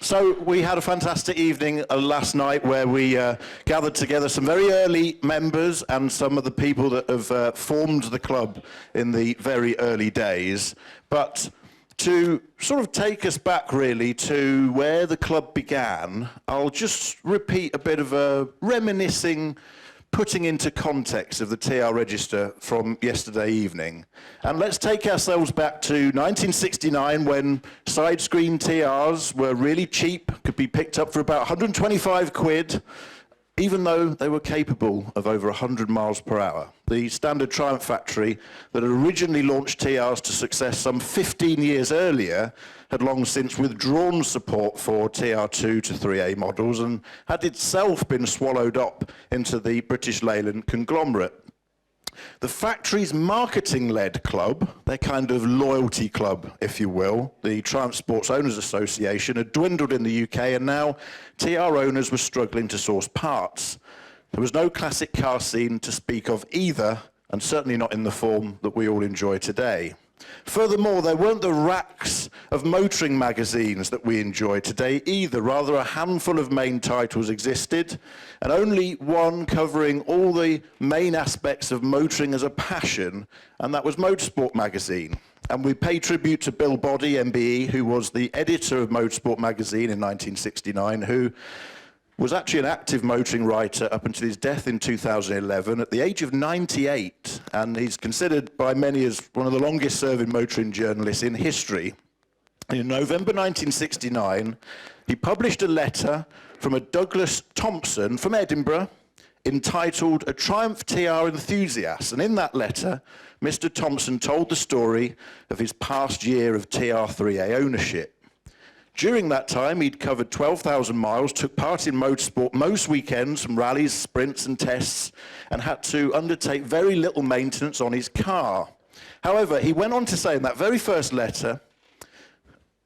So we had a fantastic evening last night where we gathered together some very early members and some of the people that have formed the club in the very early days. But to sort of take us back really to where the club began, I'll just repeat a bit of a reminiscing, putting into context of the TR register from yesterday evening. And let's take ourselves back to 1969 when side screen TRs were really cheap, could be picked up for about 125 quid, even though they were capable of over 100 miles per hour. The Standard Triumph factory that had originally launched TRs to success some 15 years earlier had long since withdrawn support for TR2 to 3A models and had itself been swallowed up into the British Leyland conglomerate. The factory's marketing-led club, their kind of loyalty club, if you will, the Triumph Sports Owners Association, had dwindled in the UK, and now TR owners were struggling to source parts. There was no classic car scene to speak of either, and certainly not in the form that we all enjoy today. Furthermore, there weren't the racks of motoring magazines that we enjoy today either. Rather, a handful of main titles existed, and only one covering all the main aspects of motoring as a passion, and that was Motorsport magazine. And we pay tribute to Bill Boddy, MBE, who was the editor of Motorsport magazine in 1969, who was actually an active motoring writer up until his death in 2011 at the age of 98, and he's considered by many as one of the longest-serving motoring journalists in history. In November 1969, he published a letter from a Douglas Thompson from Edinburgh entitled A Triumph TR Enthusiast, and in that letter, Mr. Thompson told the story of his past year of TR3A ownership. During that time, he'd covered 12,000 miles, took part in motorsport most weekends from rallies, sprints and tests, and had to undertake very little maintenance on his car. However, he went on to say in that very first letter,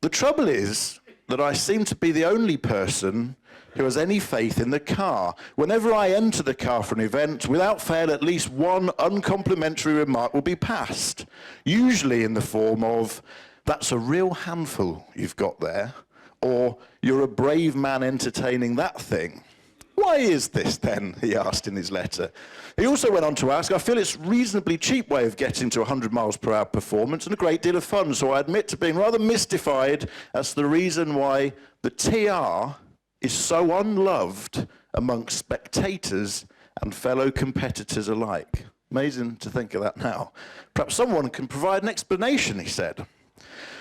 "The trouble is that I seem to be the only person who has any faith in the car. Whenever I enter the car for an event, without fail, at least one uncomplimentary remark will be passed, usually in the form of, 'That's a real handful you've got there,' or 'You're a brave man entertaining that thing.' Why is this then?" he asked in his letter. He also went on to ask, "I feel it's a reasonably cheap way of getting to 100 miles per hour performance and a great deal of fun, so I admit to being rather mystified as to the reason why the TR is so unloved amongst spectators and fellow competitors alike." Amazing to think of that now. "Perhaps someone can provide an explanation," he said.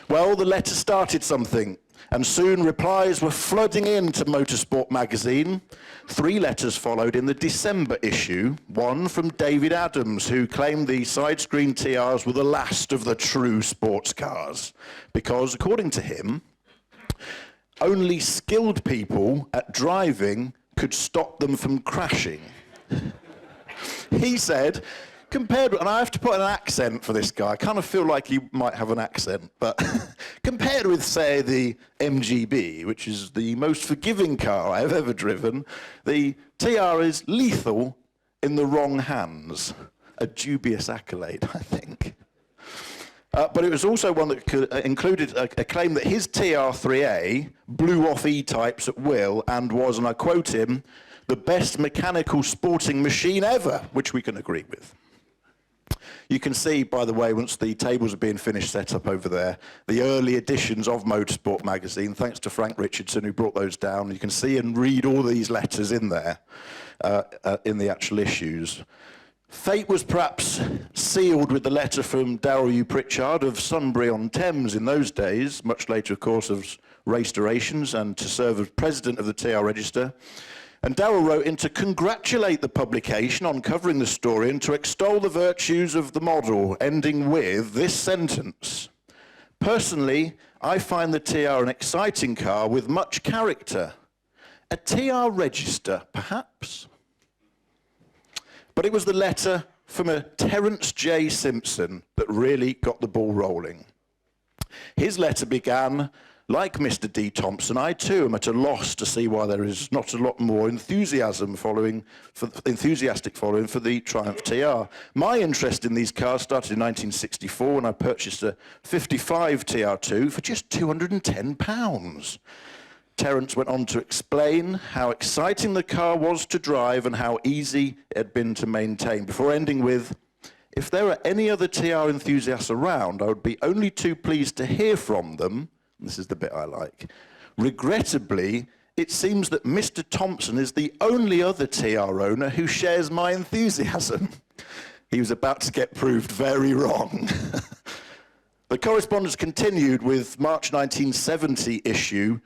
Well, the letter started something, and soon replies were flooding into Motorsport magazine. 3 letters followed in the December issue, one from David Adams, who claimed the side-screen TRs were the last of the true sports cars, because, according to him, only skilled people at driving could stop them from crashing. He said, compared, and I have to put an accent for this guy, I kind of feel like he might have an accent, but compared with, say, the MGB, which is the most forgiving car I have ever driven, the TR is lethal in the wrong hands. A dubious accolade, I think. But it was also one that included a claim that his TR3A blew off E-types at will and was, and I quote him, "the best mechanical sporting machine ever," which we can agree with. You can see, by the way, once the tables are being finished set up over there, the early editions of Motorsport magazine, thanks to Frank Richardson who brought those down. You can see and read all these letters in there, in the actual issues. Fate was perhaps sealed with the letter from Darrell U. Pritchard of Sunbury-on-Thames in those days, much later, of course, of race durations, and to serve as president of the TR Register. And Darrell wrote in to congratulate the publication on covering the story and to extol the virtues of the model, ending with this sentence: "Personally, I find the TR an exciting car with much character. A TR Register, perhaps?" But it was the letter from a Terence J. Simpson that really got the ball rolling. His letter began, "Like Mr. D. Thompson, I too am at a loss to see why there is not a lot more enthusiastic following for the Triumph TR. My interest in these cars started in 1964 when I purchased a 55 TR2 for just £210. Terence went on to explain how exciting the car was to drive and how easy it had been to maintain, before ending with, "If there are any other TR enthusiasts around, I would be only too pleased to hear from them." This is the bit I like. "Regrettably, it seems that Mr. Thompson is the only other TR owner who shares my enthusiasm." He was about to get proved very wrong. The correspondence continued with March 1970 issue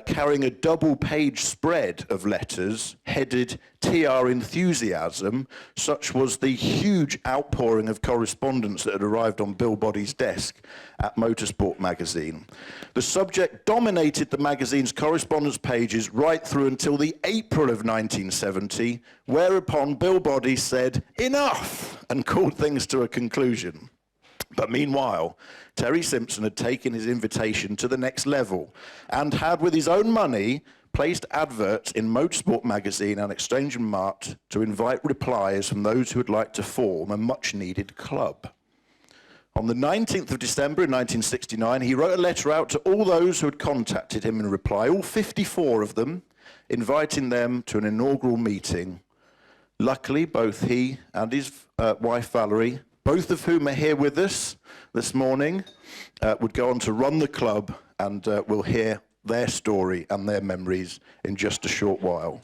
carrying a double-page spread of letters headed TR Enthusiasm. Such was the huge outpouring of correspondence that had arrived on Bill Body's desk at Motorsport magazine. The subject dominated the magazine's correspondence pages right through until the April of 1970, whereupon Bill Body said, "Enough," and called things to a conclusion. But meanwhile, Terry Simpson had taken his invitation to the next level and had, with his own money, placed adverts in Motorsport magazine and Exchange and Mart to invite replies from those who would like to form a much-needed club. On the 19th of December in 1969, he wrote a letter out to all those who had contacted him in reply, all 54 of them, inviting them to an inaugural meeting. Luckily, both he and his wife Valerie, both of whom are here with us this morning, would go on to run the club, and we'll hear their story and their memories in just a short while.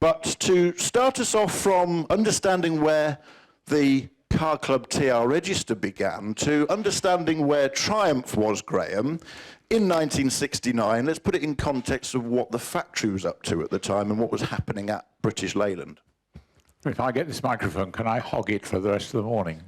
But to start us off from understanding where the Car Club TR register began to understanding where Triumph was, Graham, in 1969, let's put it in context of what the factory was up to at the time and what was happening at British Leyland. If I get this microphone, can I hog it for the rest of the morning?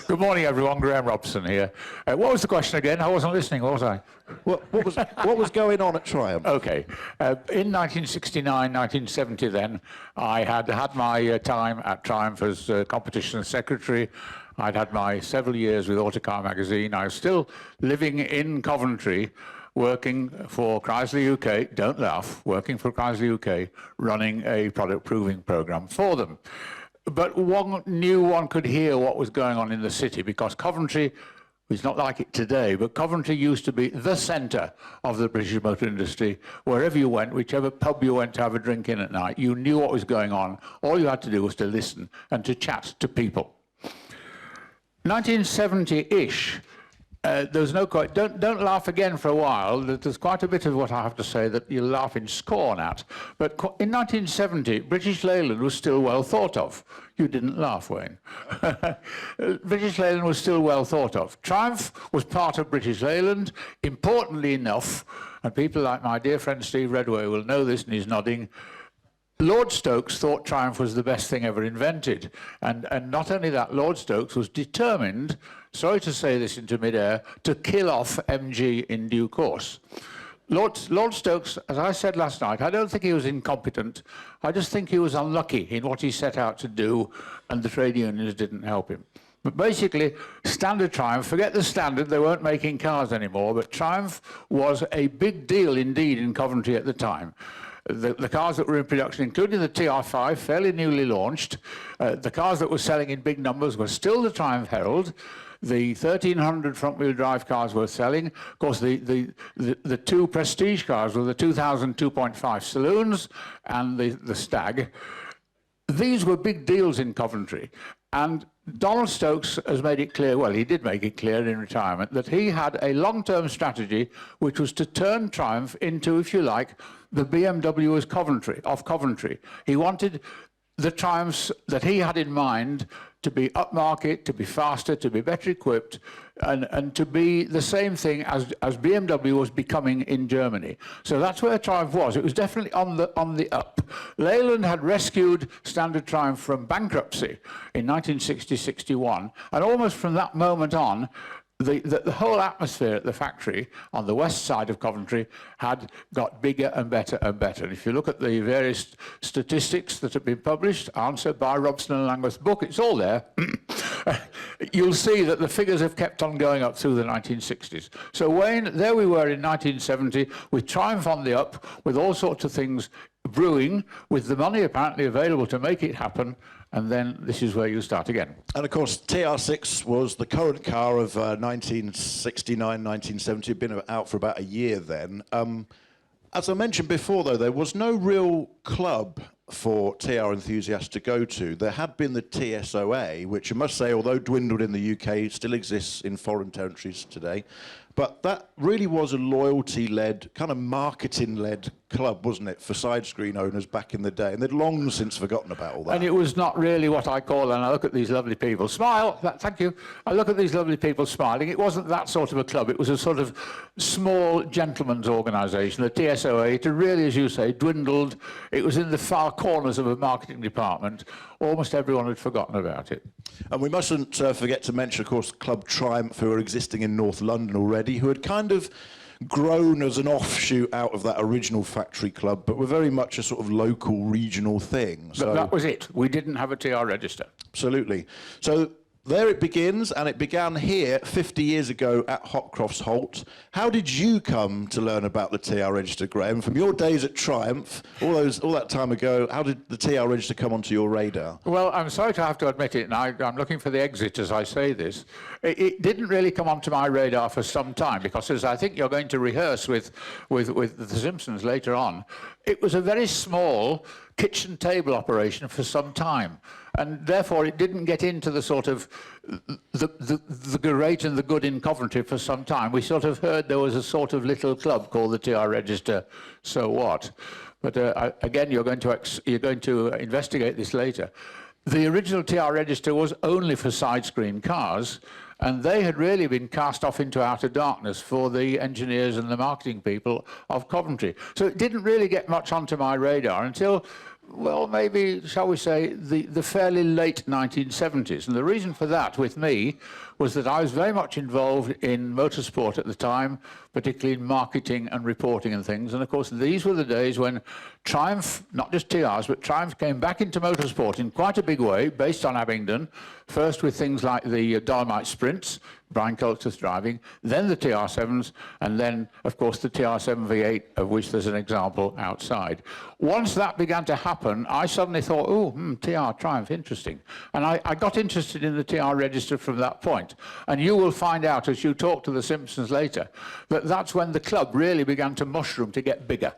Good morning, everyone. Graham Robson here. What was the question again? I wasn't listening, was I? What was going on at Triumph? Okay. In 1969, 1970 then, I had my time at Triumph as competition secretary. I'd had my several years with Autocar magazine. I was still living in Coventry, working for Chrysler UK, don't laugh, working for Chrysler UK, running a product proving program for them. But one knew one could hear what was going on in the city, because Coventry is not like it today, but Coventry used to be the centre of the British motor industry. Wherever you went, whichever pub you went to have a drink in at night, you knew what was going on. All you had to do was to listen and to chat to people. 1970-ish, there's no quite, don't laugh again for a while. There's quite a bit of what I have to say that you'll laugh in scorn at. But in 1970, British Leyland was still well thought of. You didn't laugh, Wayne. British Leyland was still well thought of. Triumph was part of British Leyland, importantly enough, and people like my dear friend Steve Redway will know this, and he's nodding. Lord Stokes thought Triumph was the best thing ever invented. And not only that, Lord Stokes was determined, sorry to say this into midair, to kill off MG in due course. Lord Stokes, as I said last night, I don't think he was incompetent. I just think he was unlucky in what he set out to do, and the trade unions didn't help him. But basically, Standard Triumph, forget the Standard, they weren't making cars anymore, but Triumph was a big deal indeed in Coventry at the time. The cars that were in production, including the TR5, fairly newly launched, the cars that were selling in big numbers were still the Triumph Herald. The 1,300 front-wheel drive cars were selling. Of course, the two prestige cars were the 2000 2.5 saloons and the Stag. These were big deals in Coventry. And Donald Stokes has made it clear, well, he did make it clear in retirement, that he had a long-term strategy which was to turn Triumph into, if you like, the BMW of Coventry. He wanted the Triumphs that he had in mind to be upmarket, to be faster, to be better equipped, and to be the same thing as BMW was becoming in Germany. So that's where Triumph was. It was definitely on the up. Leyland had rescued Standard Triumph from bankruptcy in 1960-61, and almost from that moment on, the whole atmosphere at the factory on the west side of Coventry had got bigger and better and better. And if you look at the various statistics that have been published, answered by Robson and Langworth's book, it's all there, you'll see that the figures have kept on going up through the 1960s. So Wayne, there we were in 1970 with Triumph on the up, with all sorts of things brewing, with the money apparently available to make it happen. And then this is where you start again. And of course, TR6 was the current car of 1969, 1970. It'd been out for about a year then. As I mentioned before, though, there was no real club for TR enthusiasts to go to. There had been the TSOA, which I must say, although dwindled in the UK, still exists in foreign territories today. But that really was a loyalty-led, kind of marketing-led club, wasn't it, for side screen owners back in the day? And they'd long since forgotten about all that. And it was not really what I call, and I look at these lovely people, smile, thank you. I look at these lovely people smiling. It wasn't that sort of a club. It was a sort of small gentleman's organisation, the TSOA. It had really, as you say, dwindled. It was in the far corners of a marketing department. Almost everyone had forgotten about it. And we mustn't forget to mention, of course, Club Triumph, who are existing in North London already, who had kind of grown as an offshoot out of that original factory club, but were very much a sort of local, regional thing. So that was it. We didn't have a TR register. Absolutely. So there it begins, and it began here 50 years ago at Hopcrofts Holt. How did you come to learn about the TR register, Graham? From your days at Triumph, all that time ago, how did the TR register come onto your radar? Well, I'm sorry to have to admit it, and I'm looking for the exit as I say this. It didn't really come onto my radar for some time, because as I think you're going to rehearse with The Simpsons later on, it was a very small kitchen table operation for some time. And therefore, it didn't get into the sort of the great and the good in Coventry for some time. We sort of heard there was a sort of little club called the TR Register, so what? But again, you're going to investigate this later. The original TR Register was only for side screen cars, and they had really been cast off into outer darkness for the engineers and the marketing people of Coventry. So it didn't really get much onto my radar until, well, maybe, shall we say, the fairly late 1970s. And the reason for that with me was that I was very much involved in motorsport at the time, particularly in marketing and reporting and things. And of course, these were the days when Triumph, not just TRs, but Triumph came back into motorsport in quite a big way, based on Abingdon, first with things like the Dolomite Sprints, Brian Coulter's driving, then the TR7s, and then, of course, the TR7 V8, of which there's an example outside. Once that began to happen, I suddenly thought, TR, Triumph, interesting. And I got interested in the TR register from that point. And you will find out, as you talk to the Simpsons later, that that's when the club really began to mushroom to get bigger.